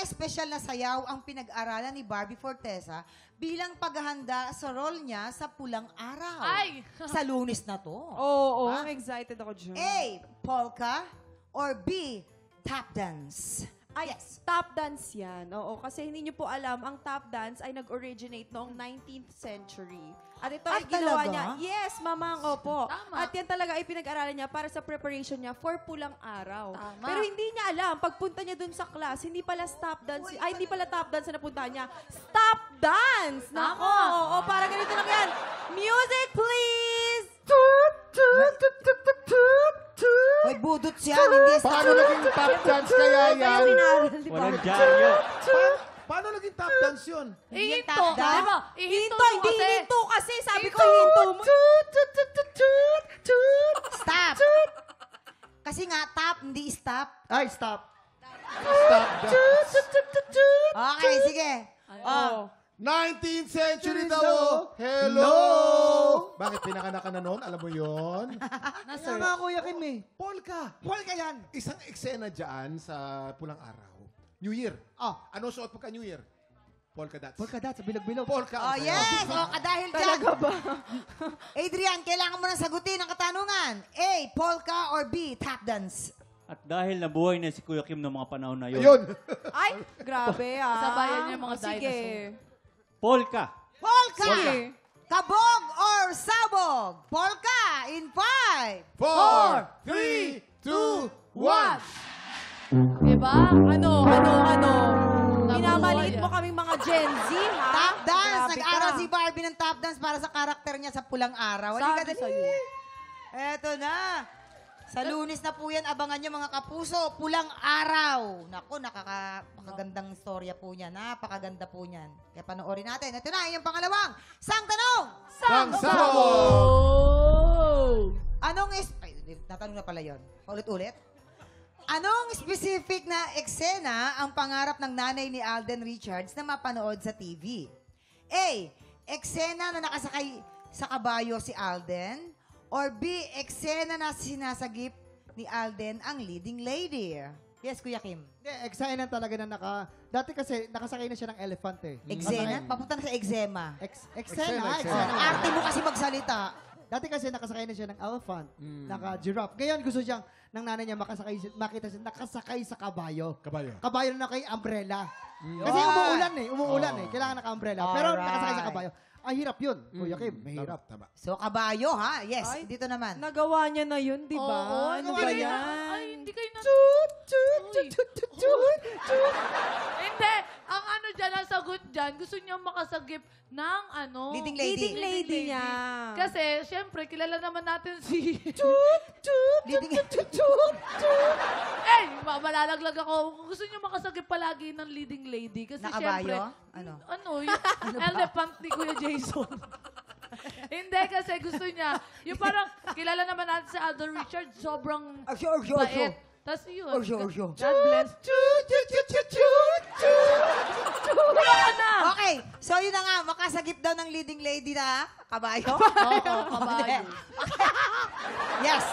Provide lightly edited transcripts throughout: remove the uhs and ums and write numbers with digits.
espesyal na sayaw ang pinag-aralan ni Barbie Fortesa bilang paghahanda sa role niya sa Pulang Araw? Ay! Sa Lunes na to. Oo, excited ako dyan. A. Polka or B. Tap dance? Ay, tap dance yan. Oo, kasi hindi nyo po alam, ang tap dance ay nag-originate noong 19th century. At ito ay ginawa talaga? niya. Yes, mamang, opo. Tama. At yan talaga ay pinag-aralan niya para sa preparation niya for Pulang Araw. Tama. Pero hindi niya alam, pagpunta niya dun sa class, hindi pala tap dance, hindi pala tap dance na napunta niya. Stop dance! Nako, oo, para ganito lang yan. Music, please! May budot siya, hindi sa... Paano naging tap dance kaya yan? Walang dyaryo. Paano naging tap dance yun? Ihinto. tap dance? Diba? Hinto, mo hindi kasi. hinto kasi. Sabi ko, hinto mo. Stop! Kasi nga, tap, hindi stop. Ay, stop. Stop dance. Okay, sige. Oh. 19th century daw. Hello! Bakit pinakanak ka na noon? Alam mo yon? Nasir. Nga Kuya Kim eh. Polka. Polka yan. Isang eksena dyan sa Pulang Araw. New Year. Ano suot pagka New Year? Polka dots. Polka dots, bilog-bilog. Polka. Oh, yes! O, dahil dyan. Talaga ba? Adrian, kailangan mo na sagutin ang katanungan. A. Polka or B. Tap dance? At dahil nabuhay na si Kuya Kim noong mga panahon na yun, Ayun. Ay, grabe ah. Sabayan niyo yung mga Sige. Polka. Polka! Sige. Kabog or sabog? Polka in 5. 4, 3, 2, 1. Diba? Ano? Minamaliit mo kaming mga Gen Z, ha? Tap dance. Grabe Nag-aral ka. si Barbie ng tap dance para sa karakter niya sa Pulang Araw. Halika, Sabi dali. sa'yo. Eto na. Sa Lunes na po yan, abangan nyo mga kapuso, Pulang Araw. Naku, napakagandang istorya po niya. Napakaganda po niyan. Kaya panoorin natin. Ito na, yung pangalawang. Sang tanong! Sang sabog! Anong ay, natanong na pala yun. Ulit-ulit. Anong specific na eksena ang pangarap ng nanay ni Alden Richards na mapanood sa TV? A. Eksena na nakasakay sa kabayo si Alden. Or B. Eksena na sinasagip ni Alden ang leading lady. Yes, Kuya Kim. Hindi, eksena talaga na dati kasi nakasakay na siya ng elephant eh. Eksena? Papunta na sa eczema. Eksena. Ang arte mo kasi magsalita. Dati kasi nakasakay na siya ng elephant, naka-giraffe. Ngayon gusto siyang, ng nanay niya, makita siya, nakasakay sa kabayo. Kabayo. Kabayo na kay umbrella. Kasi umuulan eh. Kailangan naka-umbrella. Pero Alright. nakasakay sa kabayo. Ang hirap yun, Kuya Kim. Mahirap. Tama. So, kabayo, ha? Yes, Ay. dito naman. Nagawa niya na yun, di ba? Oo, Ano hindi ba kayo- yan? Ay, hindi kayo na... Hindi. Ang ano dyan, ang sagot dyan, gusto niya makasagip ng ano... Leading lady. Leading lady niya. Kasi, syempre, kilala naman natin si... Leading Eh, malalaglag ako. Gusto niya makasagip palagi ng leading lady. Kasi na syempre... kabayo? Ano? Ano, yung elephant ni Kuya Jason. Hindi, kasi gusto niya. Yung parang, kilala naman natin si Alden Richards, sobrang bait. Tapos yun. Orsyo. God bless. Wala na! Okay, so yun na nga, makasagip daw ng leading lady na kabayo? Oo, kabayo. Yes.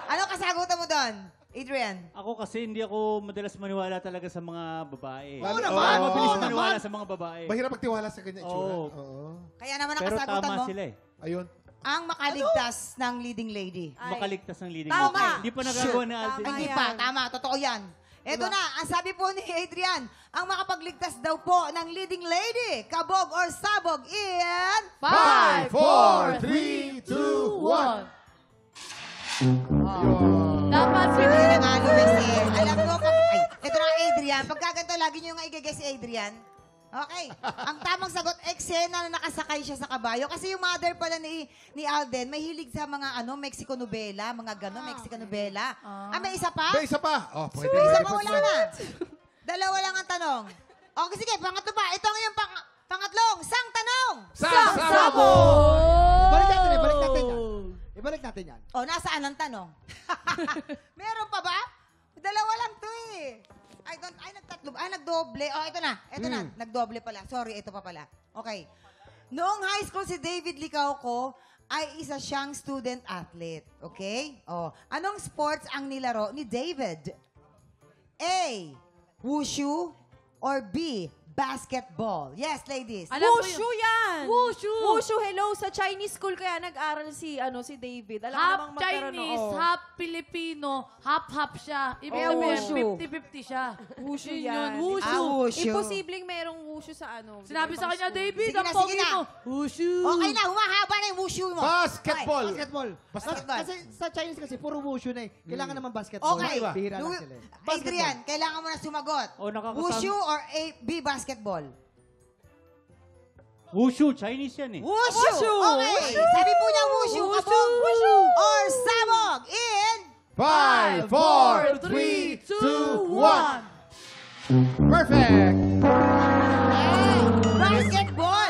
Ano kasagutan mo doon, Adrian? Ako kasi hindi ako madalas maniwala talaga sa mga babae. Oo naman! Mabilis Oo maniwala naman! sa mga babae. Mahirap magtiwala sa kanya itsura. Oo. Oo. Kaya naman ang Pero kasagutan tama mo, sila eh. Ayun. ang makaligtas ng leading lady. Ay. Makaligtas ng leading Tama. lady. Hindi pa nagagawa ni Alden. Tama Hindi yan. pa, tama, totoo yan. Ito na, ang sabi po ni Adrian, ang makapagligtas daw po ng leading lady, kabog or sabog in... 5, 4, 3, 2, 1. Dapat sila. Hindi na nga, Luis eh. Alam mo, ay, ito na Adrian, pagka ganito, lagi niyo nga i-guess si Adrian. Okay. Ang tamang sagot, eksena na nakasakay siya sa kabayo. Kasi yung mother pala ni Alden, may hilig sa mga Mexico novela, mga gano'n, Mexico novela. May isa pa? May isa pa. Oh, pwede. May isa pa, wala na. Dalawa lang ang tanong. Okay, sige, pangatlo pa. Ito ang yung pangatlong, sang tanong. Sang sabo! Ibalik natin yan. O, nasaan ang tanong? Meron pa ba? Dalawa lang to eh. Nagdoble. Oh, ito na. Nagdoble pala. Sorry, ito pa pala. Okay. Noong high school si David Licauco ay isa siyang student athlete. Okay? Oh, anong sports ang nilaro ni David? A. Wushu or B, basketball? Yes, ladies. Alam ko Wushu yan! Wushu! Wushu, hello. Sa Chinese school kaya nag-aral si David. Alam Half namang magkaroon Chinese, oo. half Filipino, half siya. Ibig Oh, sabihin, wushu. 50-50 siya. Wushu Yun yan. Wushu. Ah, wushu. Imposibleng merong wushu sa ano. Sinabi sa ibang kanya, school. David, Sige ang na, pogi sige na. mo. Wushu. Okay na, humahaba na yung wushu mo. Basketball. Basketball. Basketball. Kasi sa Chinese kasi, puro wushu na eh. Kailangan naman basketball. Okay. Bihira lang Louis- sila eh. Adrian, kailangan mo na sumagot. Oh, nakakasama. Wushu or A, B, basketball? Wushu, Chinese yan eh. Wushu! Wushu! Okay. Sabi po niya wushu. Wushu! Kabog Wushu! or sabog in... 5, 4, 3, 2, 1. Perfect! Basketball!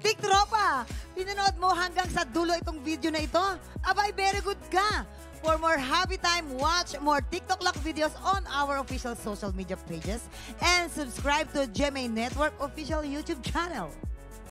Tik Tropa, pinanood mo hanggang sa dulo itong video na ito? Abay, very good ka! For more happy time, watch more TikTok Lock videos on our official social media pages and subscribe to GMA Network official YouTube channel.